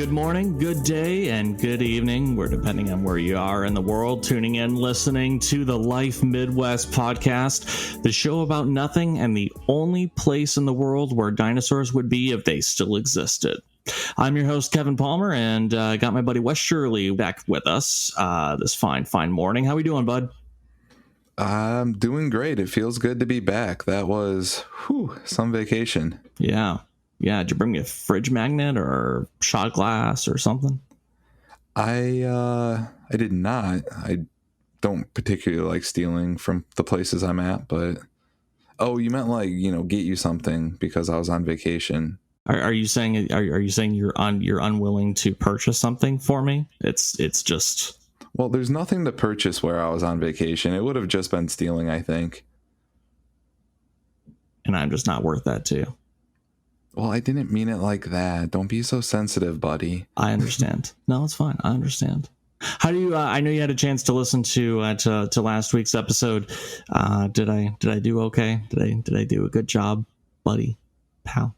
Good morning, good day, and good evening. We're depending on where you are in the world, tuning in, listening to the Life Midwest podcast, the show about nothing and the only place in the world where dinosaurs would be if they still existed. I'm your host, Kevin Palmer, and got my buddy Wes Shirley back with us this fine morning. How we doing, bud? I'm doing great. It feels good to be back. That was some vacation. Yeah. Did you bring me a fridge magnet or shot glass or something? I did not. I don't particularly like stealing from the places I'm at, but you meant get you something because I was on vacation. Are you saying you're unwilling to purchase something for me? It's just, well, there's nothing to purchase where I was on vacation. It would have just been stealing, I think. And I'm just not worth that to you. Well, I didn't mean it like that. Don't be so sensitive, buddy. I understand. No, it's fine. I understand. How do you? I know you had a chance to listen to last week's episode. Did I do okay? Did I do a good job, buddy, pal?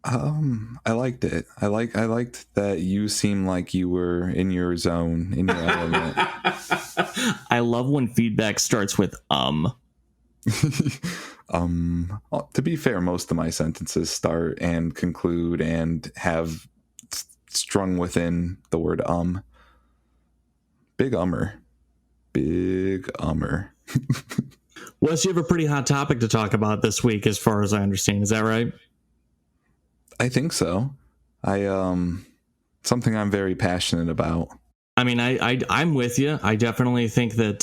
I liked it. I liked that you seemed like you were in your zone, in your element. I love when feedback starts with Well, to be fair, most of my sentences start and conclude and have strung within the word Big ummer. Wes, you have a pretty hot topic to talk about this week, as far as I understand. Is that right? I think so. Something I'm very passionate about. I mean, I'm with you. I definitely think that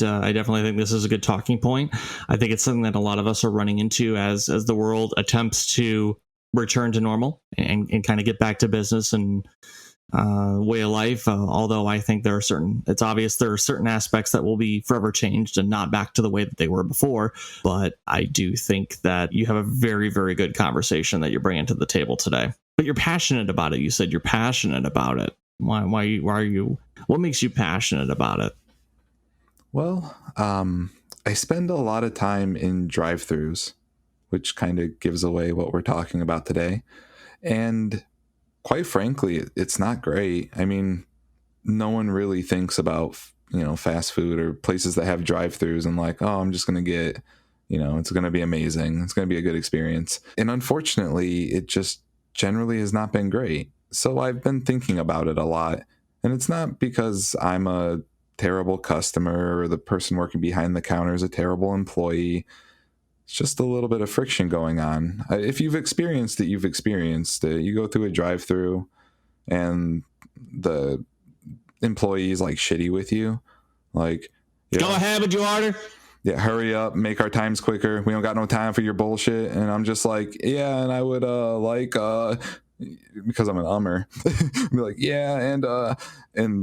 this is a good talking point. I think it's something that a lot of us are running into as the world attempts to return to normal and kind of get back to business and way of life. Although I think it's obvious there are certain aspects that will be forever changed and not back to the way that they were before. But I do think that you have a very, very good conversation that you're bringing to the table today. But you're passionate about it. You said you're passionate about it. Why are you? What makes you passionate about it? Well, I spend a lot of time in drive-thrus, which kind of gives away what we're talking about today. And quite frankly, it's not great. I mean, no one really thinks about, fast food or places that have drive-thrus and I'm just going to get, it's going to be amazing. It's going to be a good experience. And unfortunately, it just generally has not been great. So I've been thinking about it a lot, and it's not because I'm a terrible customer or the person working behind the counter is a terrible employee. It's just a little bit of friction going on. If you've experienced it, you've experienced it. You go through a drive-through and the employee is shitty with you. Go ahead with your order. Yeah, hurry up, make our times quicker. We don't got no time for your bullshit. And I'm just yeah, and I would because I'm an ummer, be and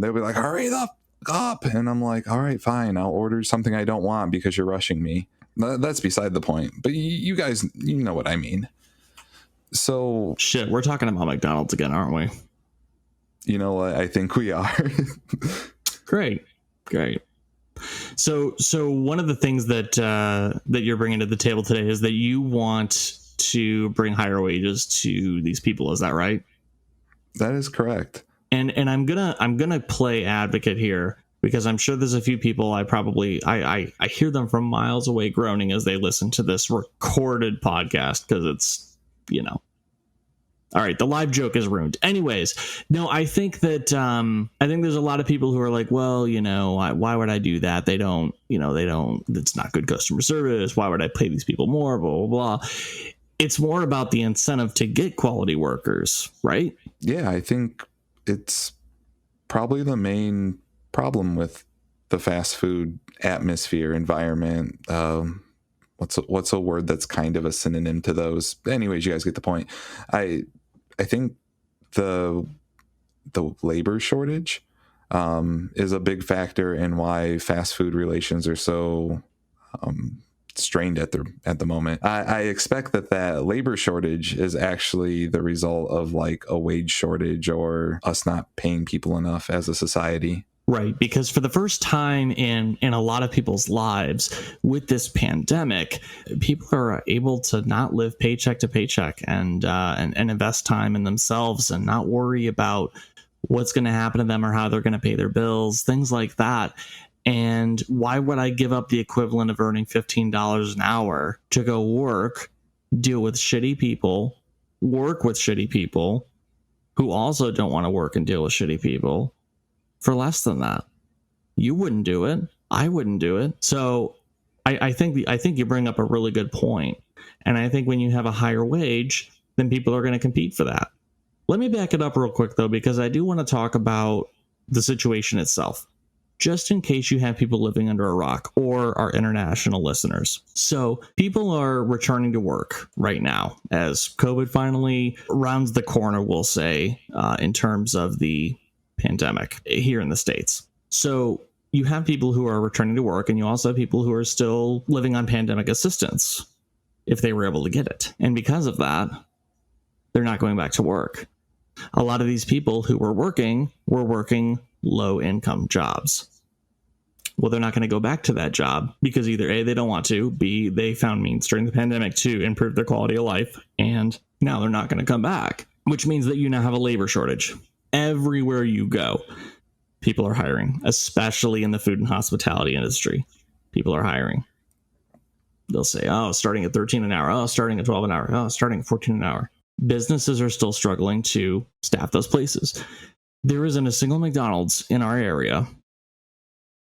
they'll be hurry the up, and I'm all right, fine, I'll order something I don't want because you're rushing me. That's beside the point, but you guys, you know what I mean. So shit, we're talking about McDonald's again, aren't we? You know what, I think we are. Great. So one of the things that you're bringing to the table today is that you want to bring higher wages to these people. Is that right? That is correct. And I'm gonna play advocate here because I'm sure there's a few people I hear them from miles away groaning as they listen to this recorded podcast because it's all right, the live joke is ruined. Anyways, no, I think that I think there's a lot of people who are well, why would I do that? They don't, it's not good customer service. Why would I pay these people more? Blah, blah, blah. It's more about the incentive to get quality workers, right? Yeah, I think it's probably the main problem with the fast food atmosphere, environment. What's a word that's kind of a synonym to those? Anyways, you guys get the point. I think the labor shortage is a big factor in why fast food relations are so strained at the moment. I expect that labor shortage is actually the result of a wage shortage or us not paying people enough as a society. Right, because for the first time in a lot of people's lives with this pandemic, people are able to not live paycheck to paycheck and invest time in themselves and not worry about what's going to happen to them or how they're going to pay their bills, things like that. And why would I give up the equivalent of earning $15 an hour to go work, deal with shitty people, work with shitty people who also don't want to work and deal with shitty people for less than that? You wouldn't do it. I wouldn't do it. So I think you bring up a really good point. And I think when you have a higher wage, then people are going to compete for that. Let me back it up real quick, though, because I do want to talk about the situation itself, just in case you have people living under a rock or our international listeners. So people are returning to work right now as COVID finally rounds the corner, we'll say, in terms of the pandemic here in the States. So you have people who are returning to work, and you also have people who are still living on pandemic assistance if they were able to get it. And because of that, they're not going back to work. A lot of these people who were working low income jobs. Well, they're not going to go back to that job because either A, they don't want to, B, they found means during the pandemic to improve their quality of life, and now they're not going to come back, which means that you now have a labor shortage. Everywhere you go, people are hiring, especially in the food and hospitality industry. People are hiring. They'll say, oh, starting at 13 an hour, oh, starting at 12 an hour, oh, starting at 14 an hour. Businesses are still struggling to staff those places. There isn't a single McDonald's in our area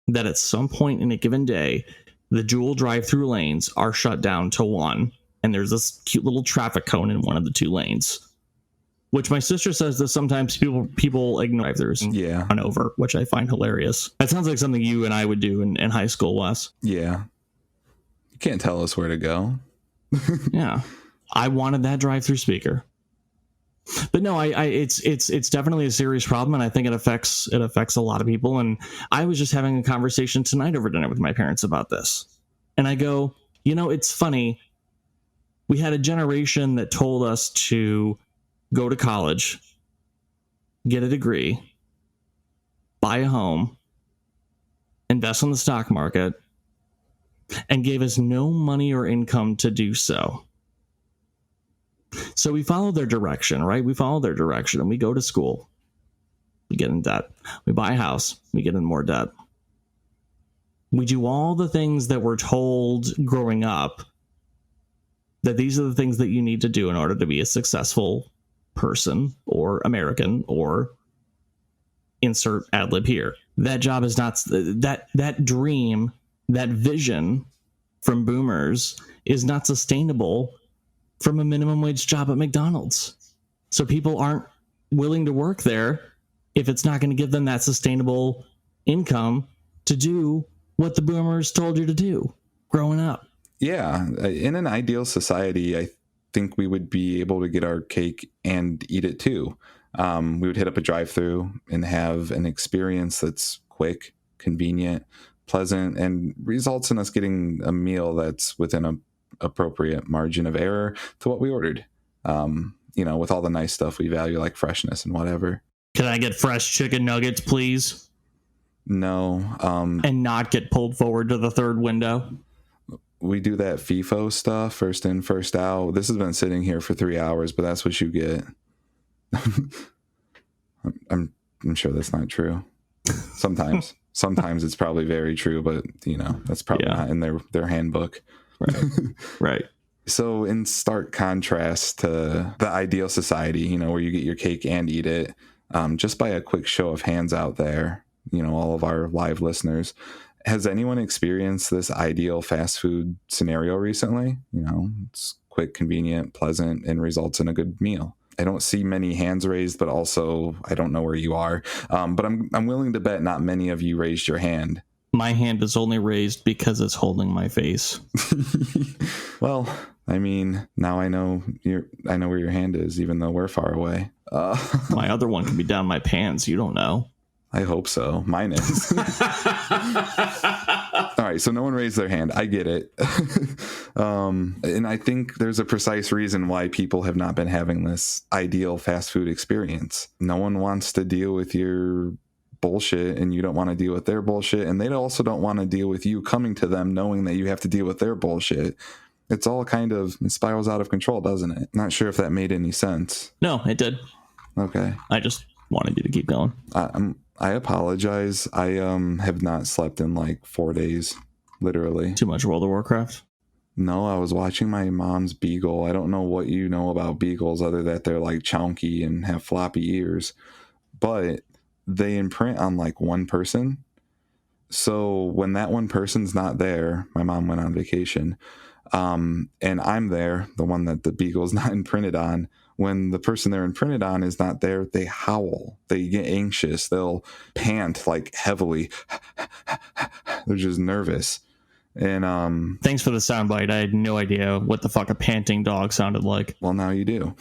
that at some point in a given day, the dual drive-through lanes are shut down to one, and there's this cute little traffic cone in one of the two lanes, which my sister says that sometimes people ignore drive-throughs run over, which I find hilarious. That sounds like something you and I would do in high school, Wes. Yeah. You can't tell us where to go. Yeah. I wanted that drive-through speaker. But no, it's definitely a serious problem, and I think it affects a lot of people. And I was just having a conversation tonight over dinner with my parents about this. And I go, it's funny. We had a generation that told us to go to college, get a degree, buy a home, invest in the stock market, and gave us no money or income to do so. So we follow their direction, right? We follow their direction, and we go to school. We get in debt. We buy a house. We get in more debt. We do all the things that we're told growing up that these are the things that you need to do in order to be a successful person or American or insert ad lib here. That job is not that dream, that vision from boomers is not sustainable from a minimum wage job at McDonald's. So people aren't willing to work there if it's not going to give them that sustainable income to do what the boomers told you to do growing up. Yeah. In an ideal society, I think we would be able to get our cake and eat it too. We would hit up a drive-through and have an experience that's quick, convenient, pleasant, and results in us getting a meal that's within a appropriate margin of error to what we ordered. With all the nice stuff we value, like freshness and whatever. Can I get fresh chicken nuggets, please? No. And not get pulled forward to the third window? We do that FIFO stuff, first in, first out. This has been sitting here for 3 hours, but that's what you get. I'm sure that's not true. Sometimes it's probably very true, but that's probably not in their handbook. Right. So in stark contrast to the ideal society, where you get your cake and eat it, just by a quick show of hands out there, all of our live listeners, has anyone experienced this ideal fast food scenario recently? It's quick, convenient, pleasant, and results in a good meal. I don't see many hands raised, but also I don't know where you are. But I'm willing to bet not many of you raised your hand. My hand is only raised because it's holding my face. Well, now I know where your hand is, even though we're far away. My other one could be down my pants. You don't know. I hope so. Mine is. All right. So no one raised their hand. I get it. And I think there's a precise reason why people have not been having this ideal fast food experience. No one wants to deal with your bullshit, and you don't want to deal with their bullshit, and they also don't want to deal with you coming to them knowing that you have to deal with their bullshit. It's all it spirals out of control, doesn't it? Not sure if that made any sense. No, it did. Okay. I just wanted you to keep going. I apologize. I have not slept in like 4 days, literally. Too much World of Warcraft? No, I was watching my mom's beagle. I don't know what you know about beagles other that they're like chunky and have floppy ears, but they imprint on like one person. So when that one person's not there, my mom went on vacation, and I'm there, the one that the beagle's not imprinted on. When the person they're imprinted on is not there, they howl. They get anxious. They'll pant like heavily. They're just nervous. And thanks for the soundbite. I had no idea what the fuck a panting dog sounded like. Well, now you do.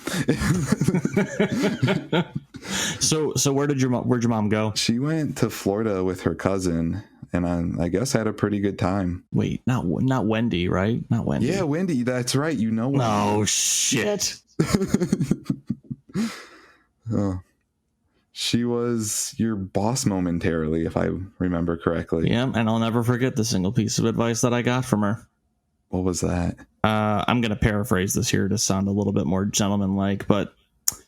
So where'd your mom go? She went to Florida with her cousin, and I guess had a pretty good time. Wait, not Wendy, right? Not Wendy. Yeah, Wendy. That's right. You know. Wendy. Oh shit. Oh. She was your boss momentarily, if I remember correctly. Yeah, and I'll never forget the single piece of advice that I got from her. What was that? I'm going to paraphrase this here to sound a little bit more gentlemanlike, but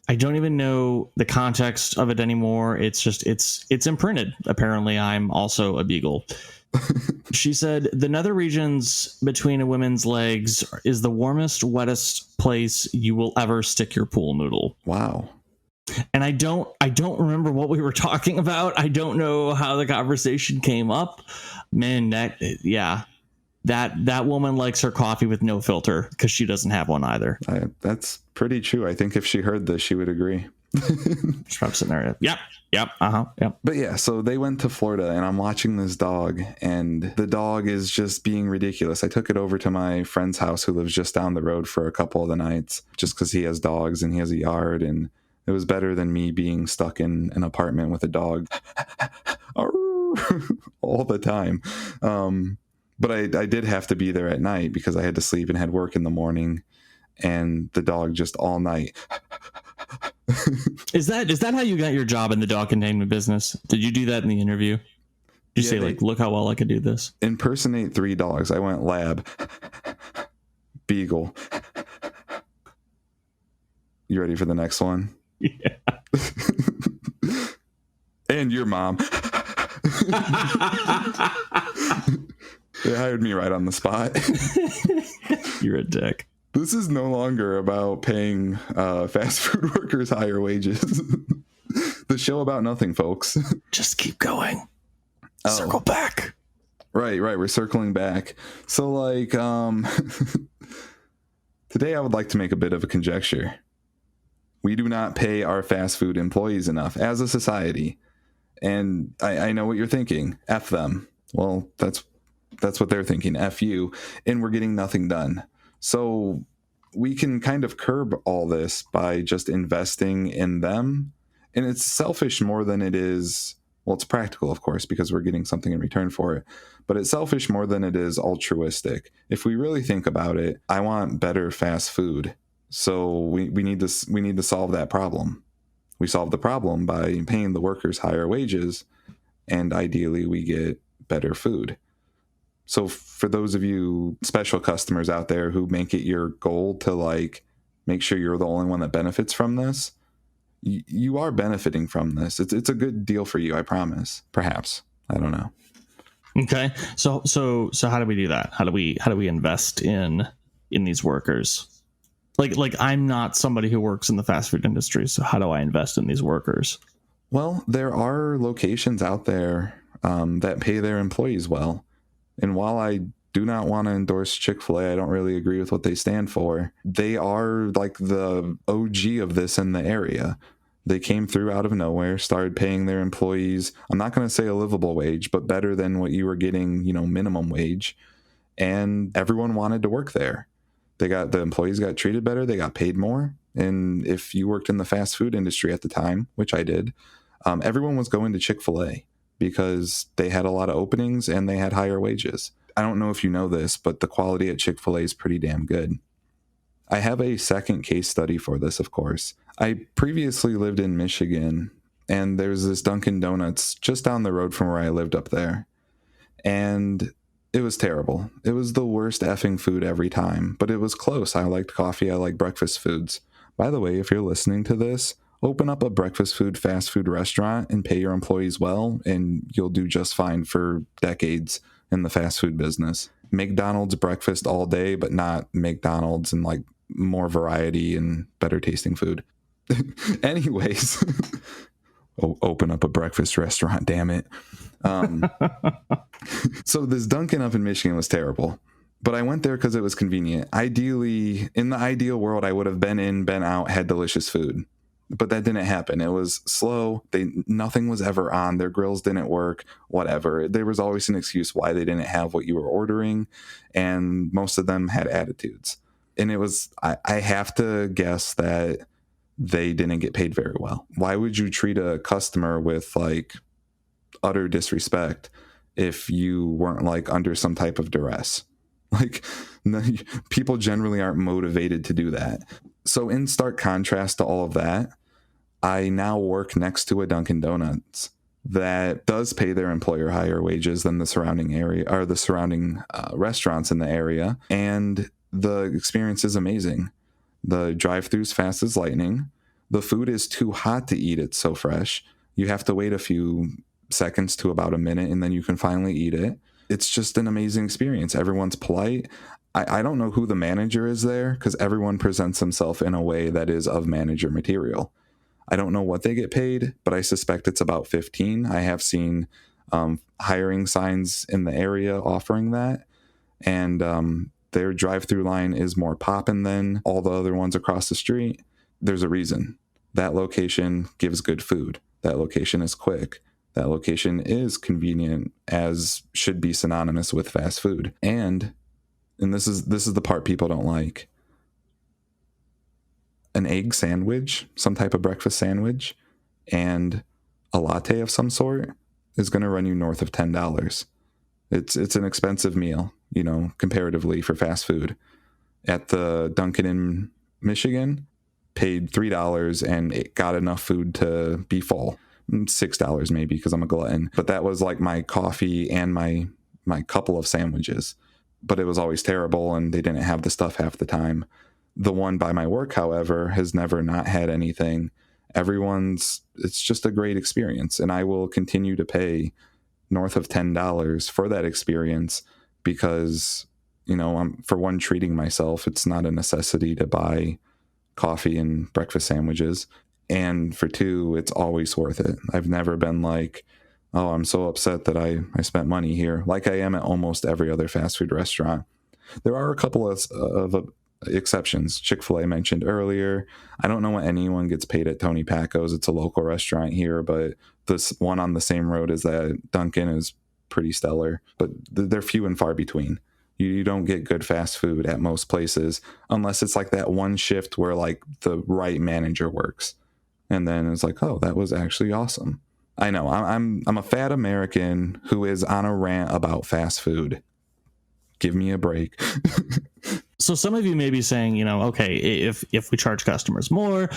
I don't even know the context of it anymore. It's just, it's imprinted. Apparently, I'm also a beagle. She said, the nether regions between a woman's legs is the warmest, wettest place you will ever stick your pool noodle. Wow. And I don't remember what we were talking about. I don't know how the conversation came up. Man, that woman likes her coffee with no filter because she doesn't have one either. That's pretty true. I think if she heard this, she would agree. She's probably sitting there. Yep. But yeah, so they went to Florida, and I'm watching this dog, and the dog is just being ridiculous. I took it over to my friend's house who lives just down the road for a couple of the nights, just because he has dogs and he has a yard, and it was better than me being stuck in an apartment with a dog all the time. But I did have to be there at night because I had to sleep and had work in the morning, and the dog just all night. Is that how you got your job in the dog containment business? Did you do that in the interview? Did you say like, look how well I could do this? Impersonate 3 dogs. I went lab, beagle. You ready for the next one? Yeah. And your mom. They hired me right on the spot. You're a dick. This is no longer about paying fast food workers higher wages. The show about nothing, folks. Just keep going. Circle back. Right. We're circling back. So, like, today I would like to make a bit of a conjecture. We do not pay our fast food employees enough as a society. And I know what you're thinking. F them. Well, that's what they're thinking. F you. And we're getting nothing done. So we can kind of curb all this by just investing in them. And it's selfish more than it is. Well, it's practical, of course, because we're getting something in return for it. But it's selfish more than it is altruistic. If we really think about it, I want better fast food. So we need to solve that problem. We solve the problem by paying the workers higher wages, and ideally we get better food. So for those of you special customers out there who make it your goal to like make sure you're the only one that benefits from this, you are benefiting from this. It's a good deal for you, I promise. Perhaps. I don't know. Okay. So how do we do that? How do we invest in these workers? Like I'm not somebody who works in the fast food industry, so how do I invest in these workers? Well, there are locations out there that pay their employees well. And while I do not want to endorse Chick-fil-A, I don't really agree with what they stand for. They are like the OG of this in the area. They came through out of nowhere, started paying their employees, I'm not going to say a livable wage, but better than what you were getting, minimum wage. And everyone wanted to work there. The employees got treated better. They got paid more. And if you worked in the fast food industry at the time, which I did, everyone was going to Chick-fil-A because they had a lot of openings and they had higher wages. I don't know if you know this, but the quality at Chick-fil-A is pretty damn good. I have a second case study for this, of course. I previously lived in Michigan, and there's this Dunkin' Donuts just down the road from where I lived up there. And it was terrible. It was the worst effing food every time, but it was close. I liked coffee. I like breakfast foods. By the way, if you're listening to this, open up a breakfast food, fast food restaurant and pay your employees well, and you'll do just fine for decades in the fast food business. McDonald's breakfast all day, but not McDonald's and like more variety and better tasting food. Anyways, open up a breakfast restaurant, damn it. So this Dunkin' up in Michigan was terrible, but I went there because it was convenient. Ideally, in the ideal world, I would have been in, been out, had delicious food, but that didn't happen. It was slow. Nothing was ever on. Their grills didn't work, whatever. There was always an excuse why they didn't have what you were ordering, and most of them had attitudes. And it was, I have to guess that they didn't get paid very well. Why would you treat a customer with like utter disrespect if you weren't like under some type of duress? Like, people generally aren't motivated to do that. So in stark contrast to all of that, I now work next to a Dunkin' Donuts that does pay their employer higher wages than the surrounding area or the surrounding restaurants in the area. And the experience is amazing. The drive-thru's fast as lightning. The food is too hot to eat. It's so fresh. You have to wait a few seconds to about a minute, and then you can finally eat it. It's just an amazing experience. Everyone's polite. I don't know who the manager is there because everyone presents himself in a way that is of manager material. I don't know what they get paid, but I suspect it's about 15. I have seen hiring signs in the area offering that. And their drive-through line is more poppin' than all the other ones across the street. There's a reason. That location gives good food. That location is quick. That location is convenient, as should be synonymous with fast food. And this is the part people don't like. An egg sandwich, some type of breakfast sandwich, and a latte of some sort is going to run you north of $10. It's an expensive meal, comparatively for fast food. At the Dunkin' in Michigan, paid $3 and it got enough food to be full. $6 maybe because I'm a glutton. But that was like my coffee and my couple of sandwiches. But it was always terrible and they didn't have the stuff half the time. The one by my work, however, has never not had anything. It's just a great experience. And I will continue to pay north of $10 for that experience because, I'm, for one, treating myself. It's not a necessity to buy coffee and breakfast sandwiches. And for two, it's always worth it. I've never been like, oh, I'm so upset that I spent money here, like I am at almost every other fast food restaurant. There are a couple of exceptions. Chick-fil-A mentioned earlier. I don't know what anyone gets paid at Tony Paco's. It's a local restaurant here, but this one on the same road as that Dunkin' is pretty stellar. But they're few and far between. You don't get good fast food at most places unless it's like that one shift where like the right manager works. And then it's like, oh, that was actually awesome. I know I'm a fat American who is on a rant about fast food. Give me a break. So some of you may be saying, okay, if we charge customers more,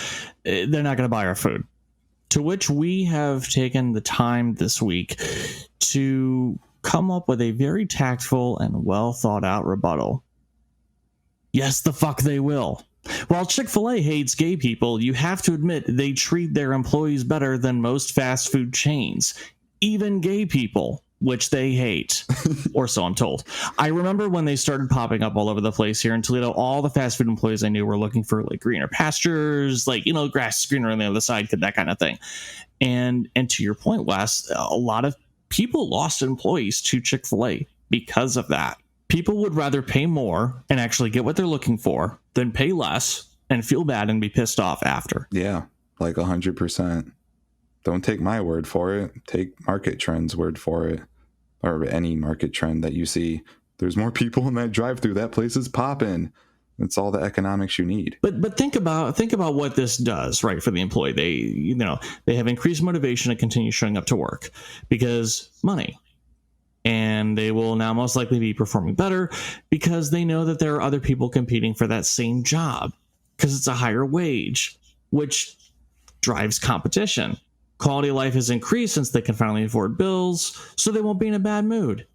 they're not going to buy our food. To which we have taken the time this week to come up with a very tactful and well thought out rebuttal. Yes, the fuck they will. While Chick-fil-A hates gay people, you have to admit they treat their employees better than most fast food chains, even gay people, which they hate, or so I'm told. I remember when they started popping up all over the place here in Toledo, all the fast food employees I knew were looking for like greener pastures, like, grass is greener on the other side, that kind of thing. And to your point, Wes, a lot of people lost employees to Chick-fil-A because of that. People would rather pay more and actually get what they're looking for than pay less and feel bad and be pissed off after. Yeah, like 100%. Don't take my word for it. Take market trends' word for it, or any market trend that you see. There's more people in that drive-thru. That place is popping. It's all the economics you need. But think about what this does, right, for the employee. They have increased motivation to continue showing up to work because money. And they will now most likely be performing better because they know that there are other people competing for that same job because it's a higher wage, which drives competition. Quality of life has increased since they can finally afford bills, so they won't be in a bad mood.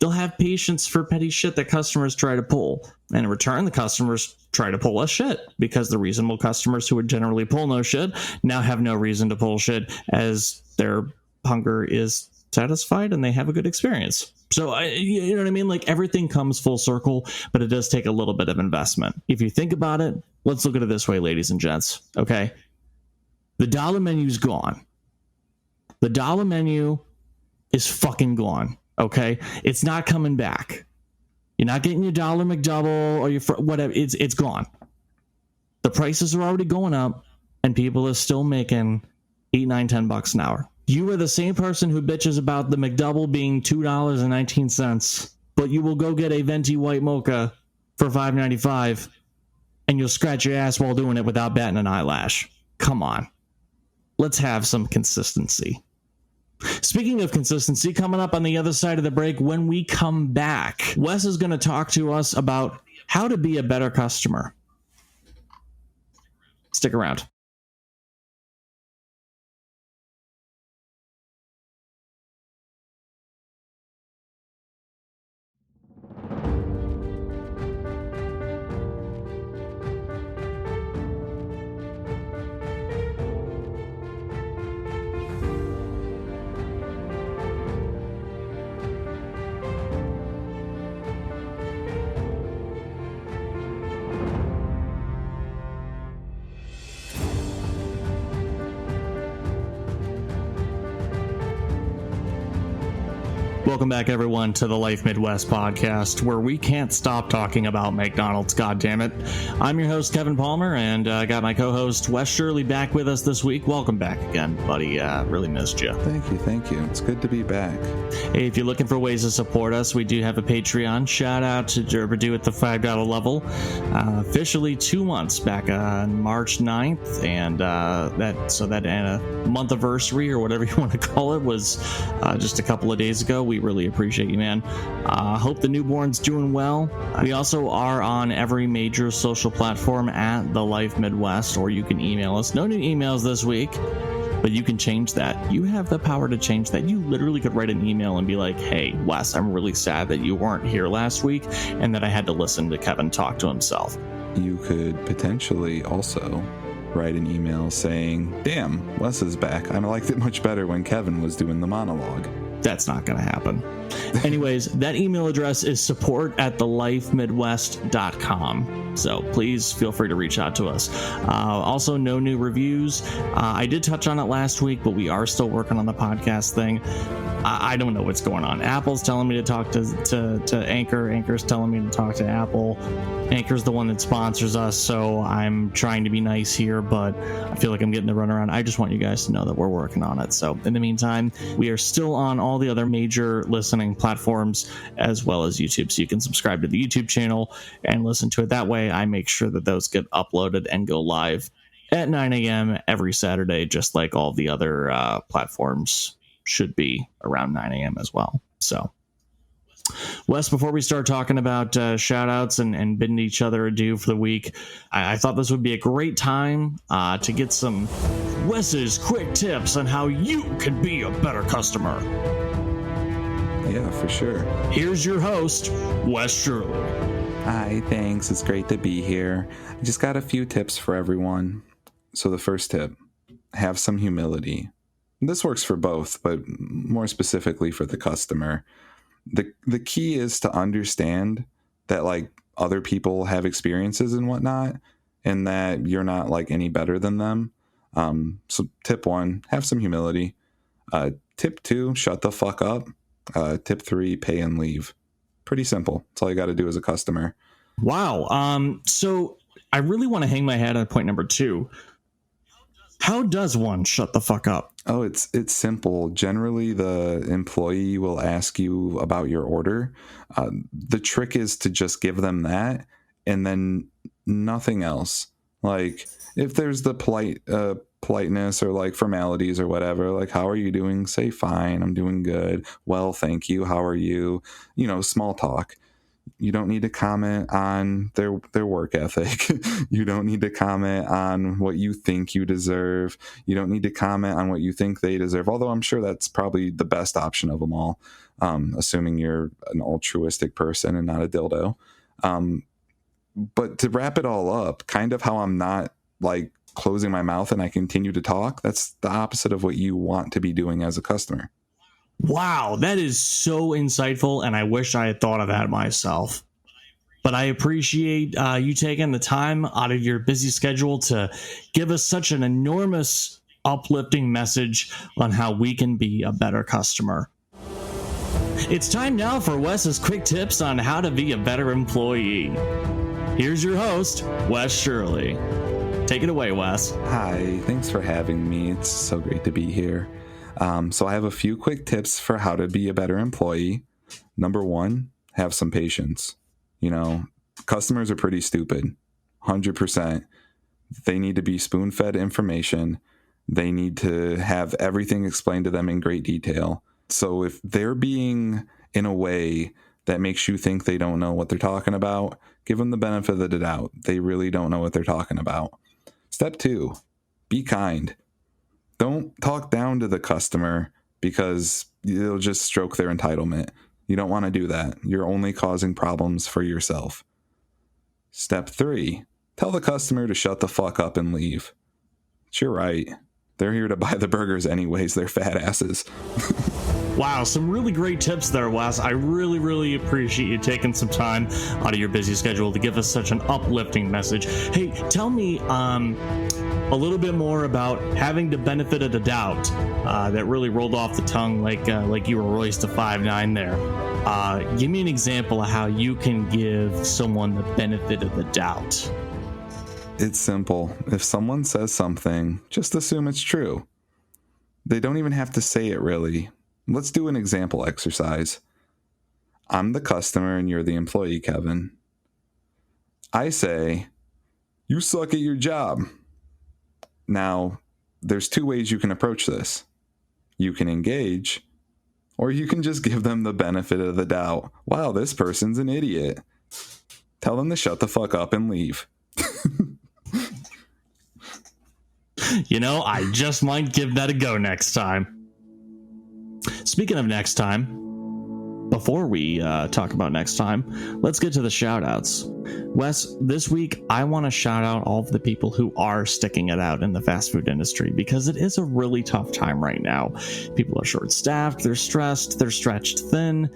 They'll have patience for petty shit that customers try to pull. And in return, the customers try to pull us shit because the reasonable customers who would generally pull no shit now have no reason to pull shit as their hunger is satisfied and they have a good experience. So, you know what I mean? Like, everything comes full circle, but it does take a little bit of investment. If you think about it, let's look at it this way, ladies and gents, okay? The dollar menu's gone. The dollar menu is fucking gone, okay? It's not coming back. You're not getting your dollar McDouble or your whatever. It's gone. The prices are already going up, and people are still making $8, $9, $10 an hour. You are the same person who bitches about the McDouble being $2.19, but you will go get a venti white mocha for $5.95, and you'll scratch your ass while doing it without batting an eyelash. Come on. Let's have some consistency. Speaking of consistency, coming up on the other side of the break, when we come back, Wes is going to talk to us about how to be a better customer. Stick around. Welcome back, everyone, to the Life Midwest podcast, where we can't stop talking about McDonald's, goddammit. I'm your host, Kevin Palmer, and I got my co-host, Wes Shirley, back with us this week. Welcome back again, buddy. Really missed you. Thank you. It's good to be back. Hey, if you're looking for ways to support us, we do have a Patreon. Shout out to Rebuttal at the $5 level. Officially 2 months back on March 9th, and that month anniversary, or whatever you want to call it, was just a couple of days ago. We really appreciate you, man. Hope the newborn's doing well. We also are on every major social platform at The Life Midwest, or you can email us. No new emails this week, but you can change that. You have the power to change that. You literally could write an email and be like, hey, Wes, I'm really sad that you weren't here last week and that I had to listen to Kevin talk to himself. You could potentially also write an email saying, damn, Wes is back. I liked it much better when Kevin was doing the monologue. That's not going to happen. Anyways, that email address is support@thelifemidwest.com. So please feel free to reach out to us. Also, no new reviews. I did touch on it last week, but we are still working on the podcast thing. I don't know what's going on. Apple's telling me to talk to Anchor. Anchor's telling me to talk to Apple. Anchor's the one that sponsors us, so I'm trying to be nice here, but I feel like I'm getting the runaround. I just want you guys to know that we're working on it. So in the meantime, we are still on all the other major listening platforms as well as YouTube. So you can subscribe to the YouTube channel and listen to it that way. I make sure that those get uploaded and go live at 9 a.m. every Saturday, just like all the other platforms should be around 9 a.m. as well. So, Wes, before we start talking about shout outs and bidding each other adieu for the week, I thought this would be a great time to get some Wes's quick tips on how you can be a better customer. Yeah, for sure. Here's your host, Wes Shirley. Hi, thanks. It's great to be here. I just got a few tips for everyone. So the first tip, have some humility. This works for both, but more specifically for the customer. The key is to understand that like other people have experiences and whatnot, and that you're not like any better than them. So tip 1, have some humility. Tip 2, shut the fuck up. Tip 3, pay and leave. Pretty simple. That's all you got to do as a customer. Wow. So I really want to hang my hat on point number 2. How does one shut the fuck up? Oh, it's simple. Generally, the employee will ask you about your order. The trick is to just give them that and then nothing else. Like if there's the politeness or like formalities or whatever, like how are you doing? Say fine, I'm doing good. Well, thank you. How are you? Small talk. You don't need to comment on their work ethic. You don't need to comment on what you think you deserve. You don't need to comment on what you think they deserve, although I'm sure that's probably the best option of them all. assuming you're an altruistic person and not a dildo. But to wrap it all up, kind of how I'm not like closing my mouth and I continue to talk, that's the opposite of what you want to be doing as a customer. Wow, that is so insightful, and I wish I had thought of that myself. But I appreciate you taking the time out of your busy schedule to give us such an enormous, uplifting message on how we can be a better customer. It's time now for Wes's quick tips on how to be a better employee. Here's your host, Wes Shirley. Take it away, Wes. Hi, thanks for having me. It's so great to be here. So I have a few quick tips for how to be a better employee. Number one, have some patience. You know, customers are pretty stupid, 100%. They need to be spoon-fed information. They need to have everything explained to them in great detail. So if they're being in a way that makes you think they don't know what they're talking about, give them the benefit of the doubt. They really don't know what they're talking about. Step two, be kind. Don't talk down to the customer because it'll just stroke their entitlement. You don't want to do that. You're only causing problems for yourself. Step three, tell the customer to shut the fuck up and leave. But you're right. They're here to buy the burgers anyways, they're fat asses. Wow, some really great tips there, Wes. I really, really appreciate you taking some time out of your busy schedule to give us such an uplifting message. Hey, tell me a little bit more about having the benefit of the doubt. That really rolled off the tongue like you were Royce to 5'9" there. Give me an example of how you can give someone the benefit of the doubt. It's simple. If someone says something, just assume it's true. They don't even have to say it, really. Let's do an example exercise. I'm the customer and you're the employee, Kevin. I say, you suck at your job. Now, there's two ways you can approach this. You can engage, or you can just give them the benefit of the doubt. Wow, this person's an idiot. Tell them to shut the fuck up and leave. You know, I just might give that a go next time. Speaking of next time, before we talk about next time, let's get to the shout outs. Wes, this week I want to shout out all of the people who are sticking it out in the fast food industry because it is a really tough time right now. People are short staffed, they're stressed, they're stretched thin.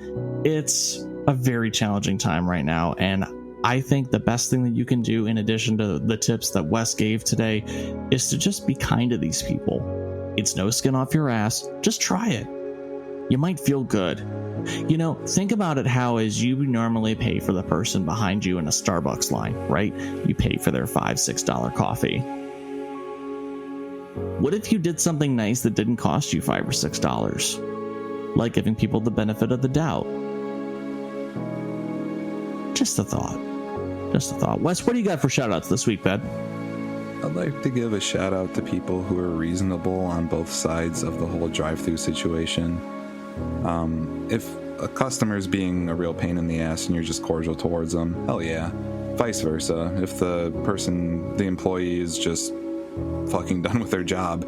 It's a very challenging time right now, and I think the best thing that you can do, in addition to the tips that Wes gave today, is to just be kind to these people. It's no skin off your ass. Just try it. You might feel good. You know, think about it how as you normally pay for the person behind you in a Starbucks line, right? You pay for their $5, $6 coffee. What if you did something nice that didn't cost you $5 or $6? Like giving people the benefit of the doubt. Just a thought. Just a thought. Wes, what do you got for shout-outs this week, bud? I'd like to give a shout out to people who are reasonable on both sides of the whole drive-through situation. If a customer's being a real pain in the ass and you're just cordial towards them, hell yeah. Vice versa. If the employee is just fucking done with their job,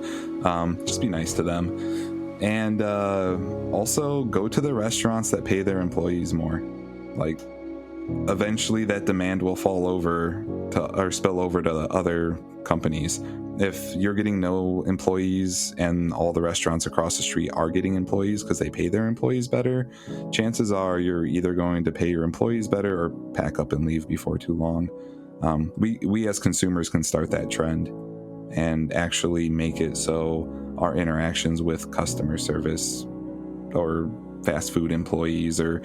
just be nice to them. And also go to the restaurants that pay their employees more. Like, eventually that demand will fall over or spill over to other companies. If you're getting no employees and all the restaurants across the street are getting employees because they pay their employees better, chances are you're either going to pay your employees better or pack up and leave before too long. We as consumers can start that trend and actually make it so our interactions with customer service or fast food employees or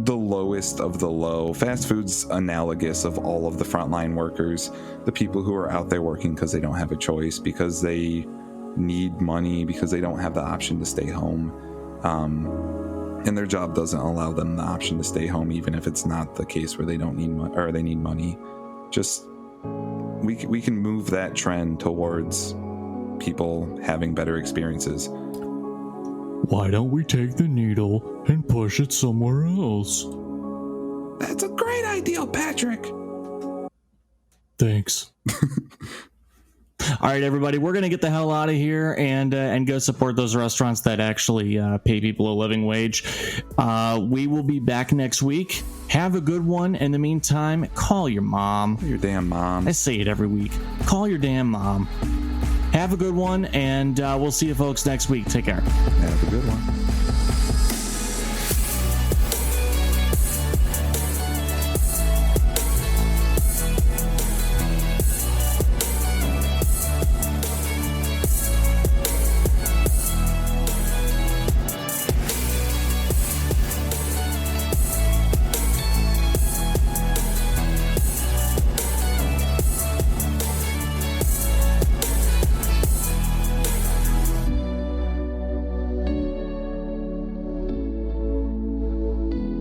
the lowest of the low. Fast food's analogous of all of the frontline workers, the people who are out there working because they don't have a choice, because they need money, because they don't have the option to stay home. And their job doesn't allow them the option to stay home, even if it's not the case where they don't need money or they need money. Just we can move that trend towards people having better experiences. Why don't we take the needle and push it somewhere else? That's a great idea, Patrick. Thanks. All right, everybody, we're going to get the hell out of here and go support those restaurants that actually pay people a living wage. We will be back next week. Have a good one. In the meantime, call your mom. Your damn mom. I say it every week. Call your damn mom. Have a good one, and we'll see you folks next week. Take care. Have a good one.